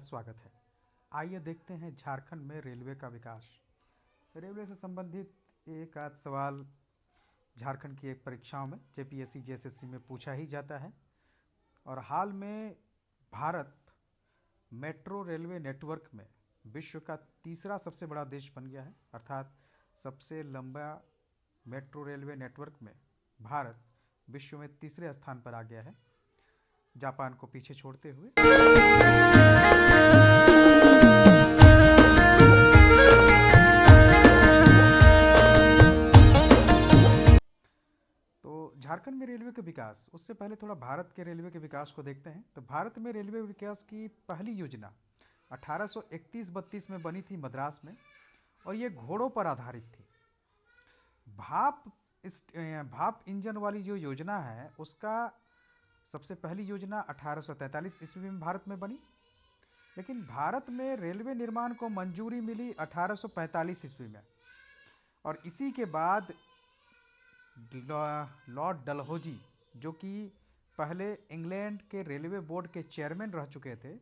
स्वागत है। आइए देखते हैं झारखंड में रेलवे का विकास। रेलवे से संबंधित एक आध सवाल झारखंड की एक परीक्षाओं में जेपीएससी जेएसएससी में पूछा ही जाता है। और हाल में भारत मेट्रो रेलवे नेटवर्क में विश्व का तीसरा सबसे बड़ा देश बन गया है, अर्थात सबसे लंबा मेट्रो रेलवे नेटवर्क में भारत विश्व में तीसरे स्थान पर आ गया है, जापान को पीछे छोड़ते हुए। तो झारखंड में रेलवे के विकास, उससे पहले थोड़ा भारत के रेलवे के विकास को देखते हैं। तो भारत में रेलवे विकास की पहली योजना 1831-32 में बनी थी मद्रास में, और ये घोड़ों पर आधारित थी। भाप इंजन वाली जो योजना है उसका सबसे पहली योजना 1843 ईस्वी में भारत में बनी, लेकिन भारत में रेलवे निर्माण को मंजूरी मिली 1845 ईस्वी में। और इसी के बाद लॉर्ड डलहौजी, जो कि पहले इंग्लैंड के रेलवे बोर्ड के चेयरमैन रह चुके थे,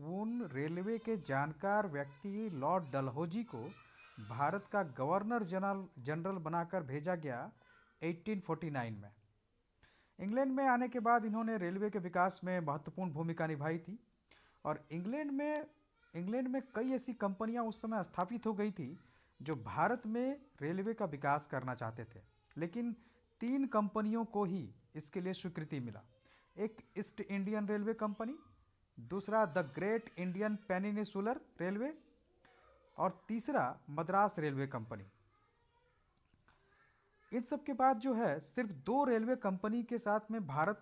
उन रेलवे के जानकार व्यक्ति लॉर्ड डलहौजी को भारत का गवर्नर जनरल बनाकर भेजा गया 1849 में। इंग्लैंड में आने के बाद इन्होंने रेलवे के विकास में महत्वपूर्ण भूमिका निभाई थी। और इंग्लैंड में कई ऐसी कंपनियां उस समय स्थापित हो गई थी जो भारत में रेलवे का विकास करना चाहते थे, लेकिन 3 कंपनियों को ही इसके लिए स्वीकृति मिला। एक ईस्ट इंडियन रेलवे कंपनी, दूसरा the great Indian peninsular railway, और तीसरा मद्रास रेलवे कंपनी। इन सब के बाद जो है सिर्फ 2 रेलवे कंपनी के साथ में भारत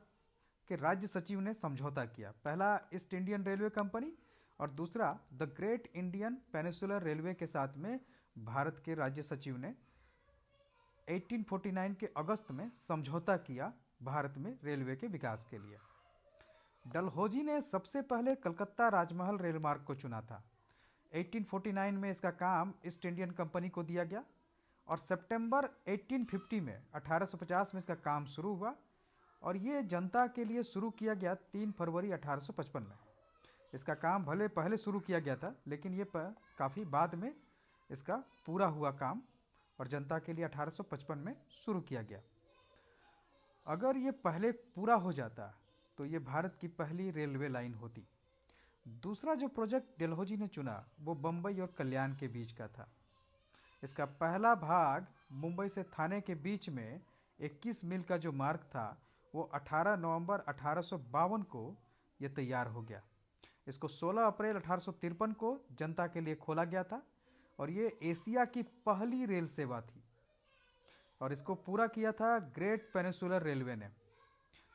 के राज्य सचिव ने समझौता किया। पहला ईस्ट इंडियन रेलवे कंपनी और दूसरा the great Indian peninsular railway के साथ में भारत के राज्य सचिव ने 1849 के अगस्त में समझौता किया भारत में रेलवे के विकास के लिए। डलहौजी ने सबसे पहले कलकत्ता राजमहल रेलमार्ग को चुना था। 1849 में इसका काम ईस्ट इंडियन कंपनी को दिया गया और सितंबर 1850 में 1850 में इसका काम शुरू हुआ, और ये जनता के लिए शुरू किया गया 3 फरवरी 1855 में। इसका काम भले पहले शुरू किया गया था, लेकिन ये काफ़ी बाद में इसका पूरा हुआ काम, और जनता के लिए 1855 में शुरू किया गया। अगर ये पहले पूरा हो जाता तो ये भारत की पहली रेलवे लाइन होती। दूसरा जो प्रोजेक्ट डलहौजी ने चुना वो बम्बई और कल्याण के बीच का था। इसका पहला भाग मुंबई से थाने के बीच में 21 मील का जो मार्ग था वो 18 नवंबर 1852 को ये तैयार हो गया। इसको 16 अप्रैल 1853 को जनता के लिए खोला गया था, और ये एशिया की पहली रेल सेवा थी। और इसको पूरा किया था ग्रेट पेनिनसुलर रेलवे ने।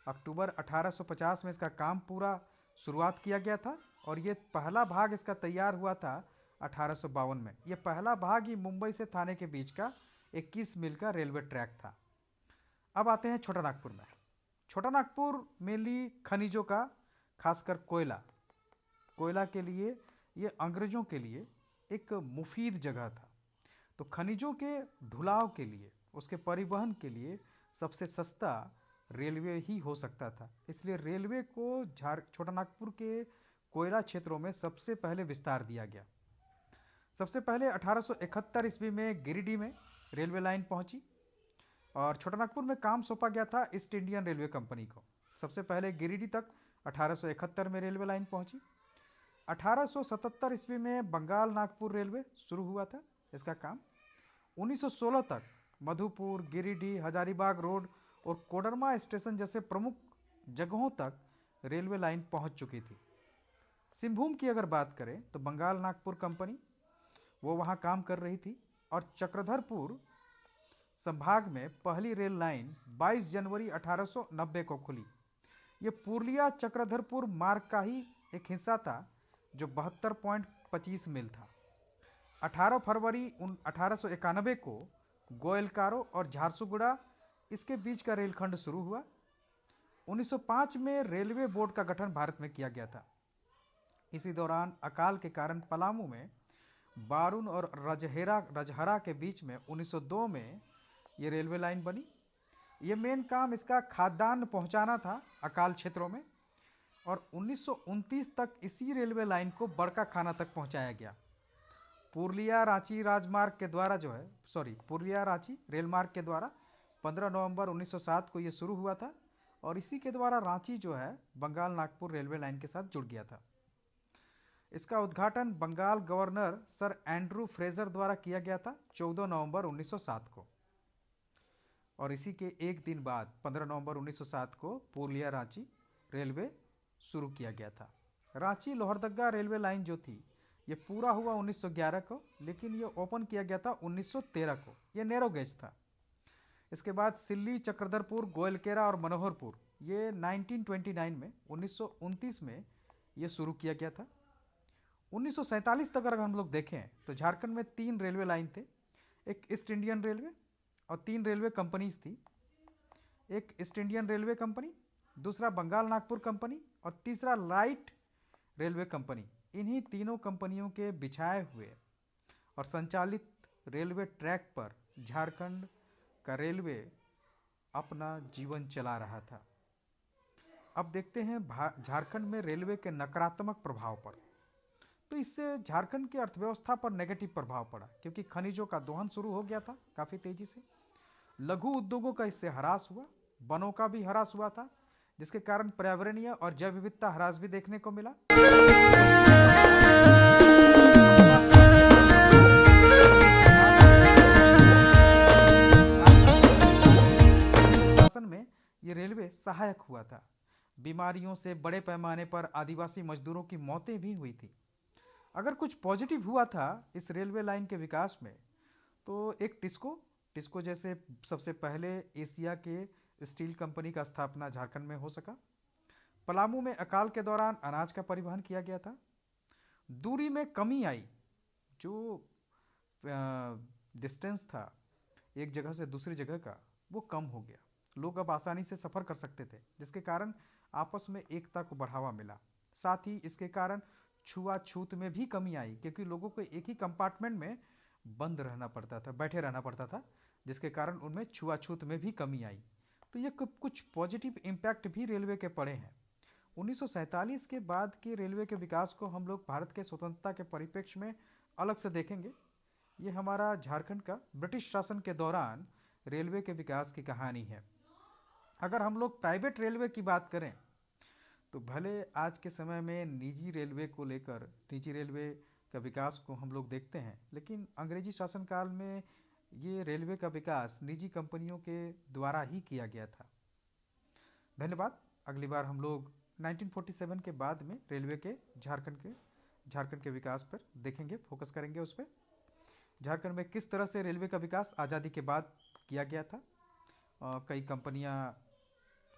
अक्टूबर 1850 में इसका काम पूरा शुरुआत किया गया था, और ये पहला भाग इसका तैयार हुआ था 1852 में। ये पहला भाग ही मुंबई से थाने के बीच का 21 मील का रेलवे ट्रैक था। अब आते हैं छोटा नागपुर में। छोटा नागपुर मेनली खनिजों का, खासकर कोयला के लिए, ये अंग्रेजों के लिए एक मुफीद जगह था। तो खनिजों के ढुलाव के लिए, उसके परिवहन के लिए सबसे सस्ता रेलवे ही हो सकता था। इसलिए रेलवे को छोटा नागपुर के कोयला क्षेत्रों में सबसे पहले विस्तार दिया गया। सबसे पहले 1871 ईस्वी में गिरिडीह में रेलवे लाइन पहुंची, और छोटा नागपुर में काम सौंपा गया था ईस्ट इंडियन रेलवे कंपनी को। सबसे पहले गिरिडीह तक 1871 में रेलवे लाइन पहुंची। 1877 ईस्वी में बंगाल नागपुर रेलवे शुरू हुआ था इसका काम। 1916 तक मधुपुर, गिरिडीह, हजारीबाग रोड और कोडरमा स्टेशन जैसे प्रमुख जगहों तक रेलवे लाइन पहुंच चुकी थी। सिंहभूम की अगर बात करें तो बंगाल नागपुर कंपनी वो वहां काम कर रही थी, और चक्रधरपुर संभाग में पहली रेल लाइन 22 जनवरी 1890 को खुली। ये पुरलिया चक्रधरपुर मार्ग का ही एक हिस्सा था जो 72.25 मील था। 18 फरवरी 1891 को गोयलकारो और झारसुगुड़ा इसके बीच का रेलखंड शुरू हुआ। 1905 में रेलवे बोर्ड का गठन भारत में किया गया था। इसी दौरान अकाल के कारण पलामू में बारून और रजहरा के बीच में 1902 में ये रेलवे लाइन बनी। ये मेन काम इसका खाद्यान्न पहुंचाना था अकाल क्षेत्रों में, और 1929 तक इसी रेलवे लाइन को बड़का खाना तक पहुंचाया गया। पुरुलिया रांची राजमार्ग के द्वारा पुरुलिया रांची रेल मार्ग के द्वारा 15 नवंबर 1907 को ये शुरू हुआ था और इसी के द्वारा रांची जो है बंगाल नागपुर रेलवे लाइन के साथ जुड़ गया था। इसका उद्घाटन Bengal governor sir Andrew Fraser द्वारा किया गया था 14 नवंबर 1907 को और इसी के एक दिन बाद 15 नवंबर 1907 को पुरुलिया रांची रेलवे शुरू किया गया था। रांची लोहरदगा रेलवे लाइन जो थी ये पूरा हुआ 1911 को, लेकिन ये ओपन किया गया था 1913 को। ये नैरो गेज था। इसके बाद सिल्ली, चक्रधरपुर, गोयलकेरा और मनोहरपुर ये 1929 में 1929 में ये शुरू किया गया था। 1947 तक अगर हम लोग देखें तो झारखंड में 3 रेलवे लाइन थे। एक ईस्ट इंडियन रेलवे और 3 रेलवे कंपनीज थी। एक ईस्ट इंडियन रेलवे कंपनी, दूसरा बंगाल नागपुर कंपनी और तीसरा लाइट रेलवे कंपनी। इन्हीं तीनों कंपनियों के बिछाए हुए और संचालित रेलवे ट्रैक पर झारखंड का रेलवे अपना जीवन चला रहा था। अब देखते हैं झारखंड में रेलवे के नकारात्मक प्रभाव पर। तो इससे झारखंड की अर्थव्यवस्था पर नेगेटिव प्रभाव पड़ा, क्योंकि खनिजों का दोहन शुरू हो गया था काफ़ी तेजी से। लघु उद्योगों का इससे ह्रास हुआ, वनों का भी ह्रास हुआ था, जिसके कारण पर्यावरणीय और जैव विविधता ह्रास भी देखने को मिला। शासन में ये रेलवे सहायक हुआ था। बीमारियों से बड़े पैमाने पर आदिवासी मजदूरों की मौतें भी हुई थी। अगर कुछ पॉजिटिव हुआ था इस रेलवे लाइन के विकास में, तो एक टिस्को जैसे सबसे पहले एशिया के स्टील कंपनी का स्थापना झारखंड में हो सका। पलामू में अकाल के दौरान अनाज का परिवहन किया गया था। दूरी में कमी आई, जो डिस्टेंस था एक जगह से दूसरी जगह का, वो कम हो गया। लोग अब आसानी से सफ़र कर सकते थे, जिसके कारण आपस में एकता को बढ़ावा मिला। साथ ही इसके कारण छुआछूत में भी कमी आई, क्योंकि लोगों को एक ही कंपार्टमेंट में बंद रहना पड़ता था, बैठे रहना पड़ता था, जिसके कारण उनमें छुआछूत में भी कमी आई। तो ये कुछ पॉजिटिव इम्पैक्ट भी रेलवे के पड़े हैं। 1947 के बाद के रेलवे के विकास को हम लोग भारत के स्वतंत्रता के परिप्रेक्ष्य में अलग से देखेंगे। ये हमारा झारखंड का ब्रिटिश शासन के दौरान रेलवे के विकास की कहानी है। अगर हम लोग प्राइवेट रेलवे की बात करें तो भले आज के समय में निजी रेलवे का विकास को हम लोग देखते हैं, लेकिन अंग्रेजी शासनकाल में ये रेलवे का विकास निजी कंपनियों के द्वारा ही किया गया था। धन्यवाद। अगली बार हम लोग 1947 के बाद में रेलवे के झारखंड के विकास पर देखेंगे, फोकस करेंगे उस पर। झारखंड में किस तरह से रेलवे का विकास आज़ादी के बाद किया गया था। कई कंपनियां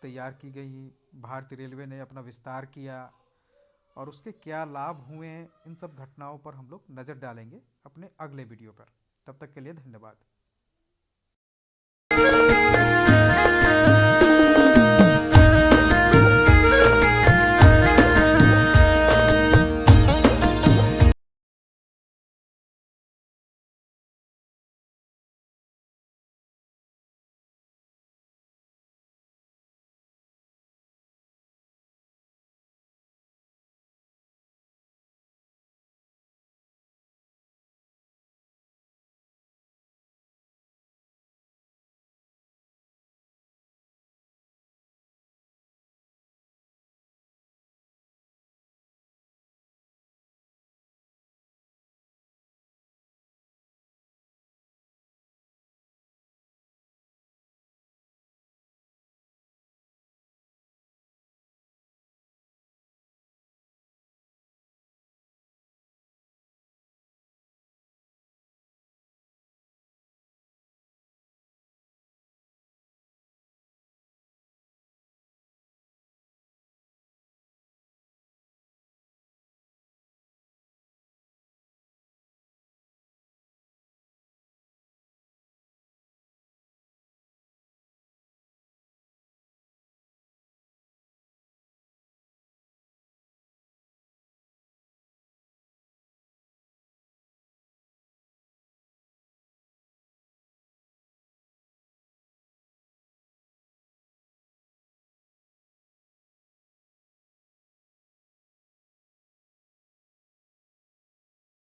तैयार की गई, भारतीय रेलवे ने अपना विस्तार किया और उसके क्या लाभ हुए, इन सब घटनाओं पर हम लोग नज़र डालेंगे अपने अगले वीडियो पर। तब तक के लिए धन्यवाद।